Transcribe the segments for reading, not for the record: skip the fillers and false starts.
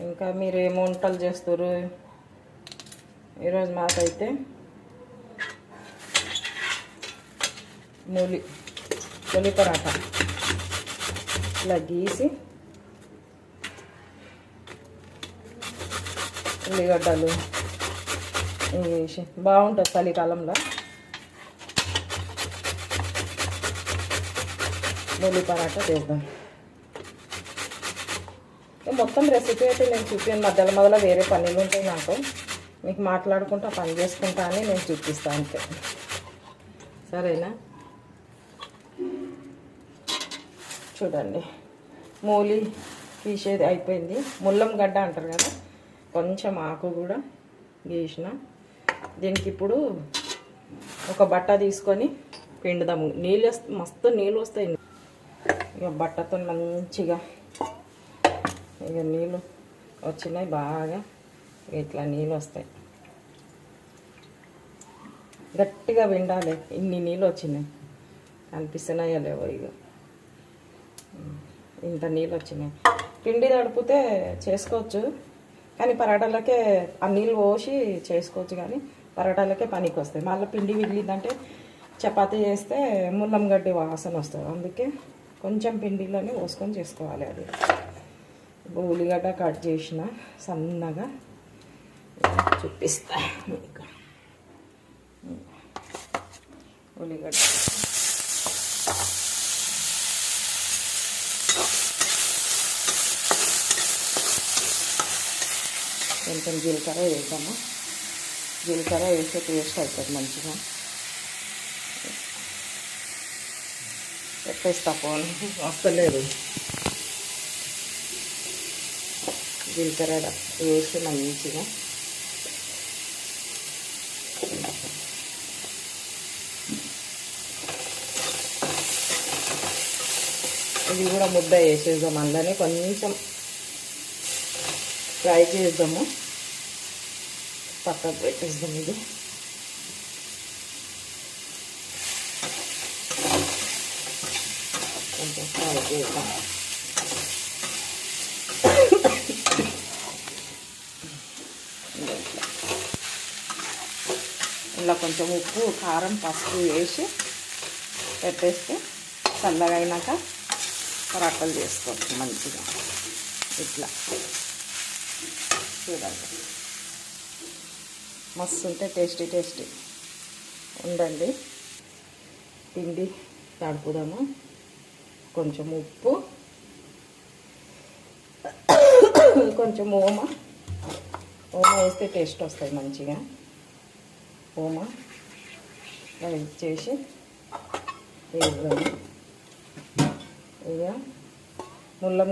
ఇంకా మీరు ఏం వంటలు చేస్తారు? ఈరోజు మాకైతే మూలి పరాటా ఇలా గీసి ఉల్లిగడ్డలు వేసి బాగుంటుంది చలికాలంలో. మూలి పరాటా చేద్దాం. మొత్తం రెసిపీ అయితే నేను చూపించాను. మధ్యలో వేరే పనులు ఉంటాయి నాకు. మీకు మాట్లాడుకుంటా పని చేసుకుంటా అని నేను చూపిస్తాను అంతే. సరేనా? చూడండి, మూలి తీసేది అయిపోయింది. ముల్లం గడ్డ అంటారు కదా, కొంచెం ఆకు కూడా గీసిన. దీనికి ఇప్పుడు ఒక బట్ట తీసుకొని పిండుదాము. నీళ్ళు మస్తు నీళ్ళు వస్తాయి. ఇక బట్టతో మంచిగా ఇక నీళ్ళు వచ్చినాయి బాగా. ఇట్లా నీళ్ళు వస్తాయి. గట్టిగా విండాలి. ఇన్ని నీళ్ళు వచ్చినాయి, కనిపిస్తున్నాయో లేవో. ఇక ఇంత నీళ్ళు వచ్చినాయి. పిండి తడిపితే చేసుకోవచ్చు, కానీ పరాటాలకే ఆ నీళ్ళు పోసి చేసుకోవచ్చు, కానీ పరాటాలకే పనికి వస్తాయి. మళ్ళీ పిండి విగిలిందంటే చపాతీ చేస్తే ముల్లం గడ్డి వాసన వస్తుంది. అందుకే కొంచెం పిండిలోనే పోసుకొని చేసుకోవాలి. అది ఉల్లిగడ్డ కట్ చేసిన సన్నగా చూపిస్తా మీకు. ఉల్లిగడ్డ కొంచెం జీలకర్ర వేద్దాము. జీలకర్ర వేస్తే టేస్ట్ అవుతుంది మంచిగా. పెట్టేస్తా పోను, వస్తలేదు. జీలకర్ర వేసి మంచిగా ఇది కూడా ముద్ద వేసేద్దాం. అందులోనే కొంచెం ఫ్రై చేద్దాము. పక్కకు పెట్టేద్దాం. ఇది కొంచెం ఫ్రై చేద్దాం. ఇలా కొంచెం ఉప్పు, కారం, పసుపు వేసి పెట్టేస్తే చల్లగా అయినాక పరాటాలు చేసుకోవచ్చు మంచిగా. ఇట్లా చూడండి, మస్తు ఉంటే టేస్టీ ఉండండి. పిండి తడుపుదాము. కొంచెం ఉప్పు, కొంచెం ఓమ వేస్తే టేస్ట్ వస్తుంది మంచిగా. ఓమ చేసి వేద్దాము. ఇక ముల్లం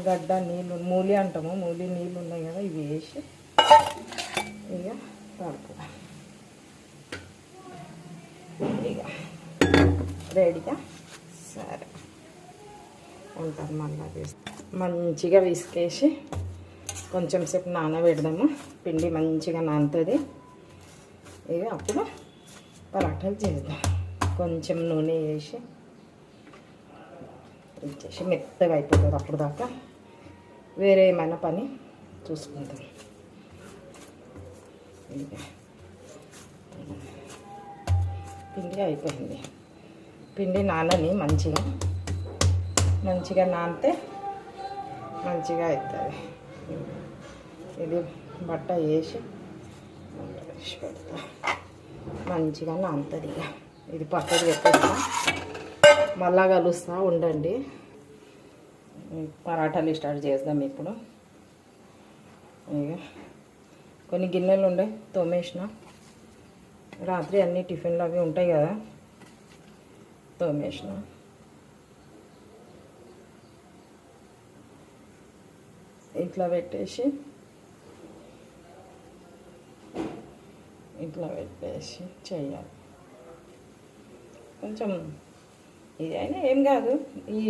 గడ్డ నీళ్ళు, మూలి అంటాము, మూలి నీళ్ళు ఉన్నాయి కదా, ఇవి వేసి ఇక తడుపుదాం. ఇక రెడీగా. సరే ఉంటాను. మళ్ళీ మంచిగా విసికేసి కొంచెం సేపు నానబెడదాము. పిండి మంచిగా నానుతుంది. ఇక అప్పుడు పరాటాలు చేద్దాం. కొంచెం నూనె వేసి ఇచ్చేసి మెత్తగా అయిపోతుంది. అప్పుడు దాకా వేరే ఏమైనా పని చూసుకుంటాం. పిండి అయిపోయింది. పిండి నానని మంచిగా నానితే మంచిగా అవుతుంది. ఇది బట్ట వేసి పెడతా. మంచిగా నానుతుంది. ఇక ఇది పక్కకు పెట్టేస్తా. మళ్ళా కలుస్తా ఉండండి. పరాటాలు స్టార్ట్ చేద్దాం ఇప్పుడు. ఇక కొన్ని గిన్నెలు ఉండే తోమేసిన. రాత్రి అన్ని టిఫిన్లు అవి ఉంటాయి కదా, తోమేసిన. ఇట్లా పెట్టేసి చేయాలి. కొంచెం ఇదైనా ఏం కాదు. ఈ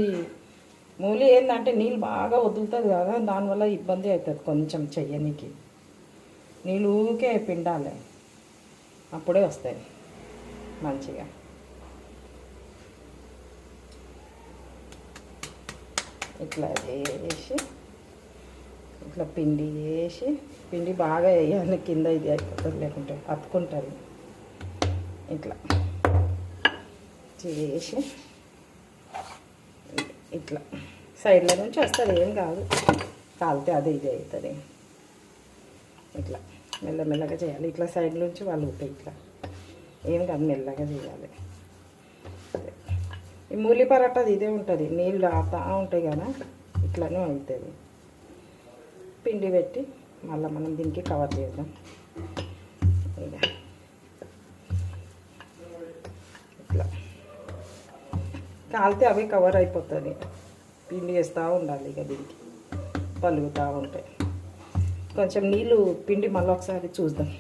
మూలి ఏంటంటే నీళ్ళు బాగా వదులుతుంది కదా, దానివల్ల ఇబ్బంది అవుతుంది కొంచెం చెయ్యనికి. నీళ్ళు ఊరికే పిండాలి, అప్పుడే వస్తాయి మంచిగా. ఇట్లా వేసి ఇట్లా పిండి వేసి పిండి బాగా వేయాలి, కింద ఇది అయిపోతుంది, లేకుంటే అతుకుంటుంది. ఇట్లా చేసి ఇట్లా సైడ్ల నుంచి వస్తుంది, ఏం కాదు, కాలితే అది ఇది అవుతుంది. ఇట్లా మెల్లమెల్లగా చేయాలి. ఇట్లా సైడ్ నుంచి వాళ్ళు ఇట్లా ఏం కాదు, మెల్లగా చేయాలి. ఈ మూలి పరాటాది ఇదే ఉంటుంది, నీళ్ళు ఆపుతా ఉంటాయి కదా, ఇట్లానే అవుతుంది. పిండి పెట్టి మళ్ళీ మనం దీనికి కవర్ చేద్దాం. ఇక ఇట్లా కాలితే అవి కవర్ అయిపోతుంది. పిండి వేస్తూ ఉండాలి, ఇక దీనికి పలుగుతూ ఉంటాయి. కొంచెం నీళ్ళు పిండి మళ్ళీ ఒకసారి చూద్దాం.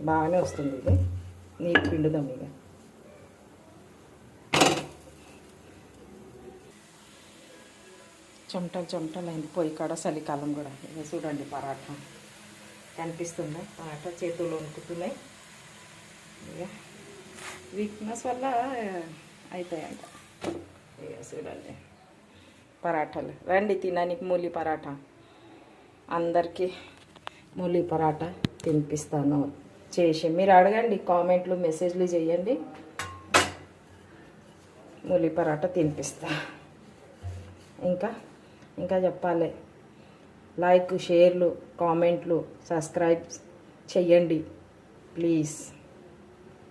బాగానే వస్తుంది ఇది, నీళ్ళు పిండుదాం. ఇక చెమటలు అయింది పొయ్యి కాడ, చలికాలం కూడా. ఇక చూడండి పరాటా కనిపిస్తున్నాయి, పరాటా చేతులు వణుకుతున్నాయి. ఇక వీక్నెస్ వల్ల అవుతాయంట. ఇక చూడండి పరాటాలు, రండి తినడానికి మూలి పరాటా. అందరికీ మూలి పరాటా తినిపిస్తాను చేసి. మీరు అడగండి, కామెంట్లు మెసేజ్లు చేయండి, మూలి పరాటా తినిపిస్తా. ఇంకా చెప్పాలి, లైక్, షేర్లు, కామెంట్లు, సబ్స్క్రైబ్ చెయ్యండి ప్లీజ్.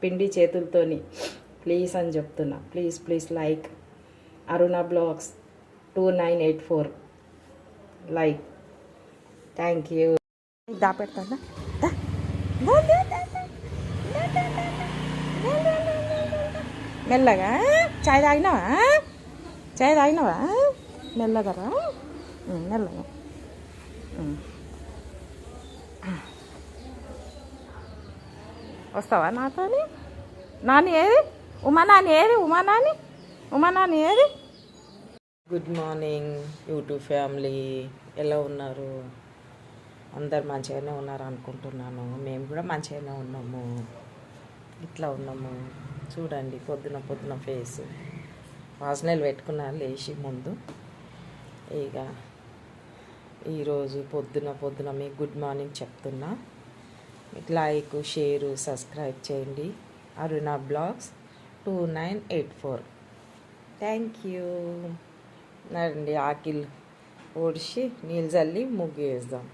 పిండి చేతులతోని ప్లీజ్ అని చెప్తున్నా. Please like Aruna blogs 2984 like. Thank you. దాపెడతా మెల్లగా. చాయ్ తాగినావా? మెల్లగా రా, మెల్లగా. వస్తావా నాతో? నాని ఏది? ఉమా నాని ఏది? గుడ్ మార్నింగ్ యూట్యూబ్ ఫ్యామిలీ, ఎలా ఉన్నారు? అందరు మంచిగానే ఉన్నారు అనుకుంటున్నాను. మేము కూడా మంచిగానే ఉన్నాము. ఇట్లా ఉన్నాము చూడండి. పొద్దున ఫేస్ వాసనలు పెట్టుకున్నాను లేచి ముందు. ఇక ఈరోజు పొద్దున మీకు గుడ్ మార్నింగ్ చెప్తున్నా. లైక్, షేరు, సబ్స్క్రైబ్ చేయండి. అరుణ బ్లాగ్స్ 2984. Thank you. రండి ఆకిల్ ఓడిచి నీళ్ళు చల్లి ముగ్గు వేద్దాం.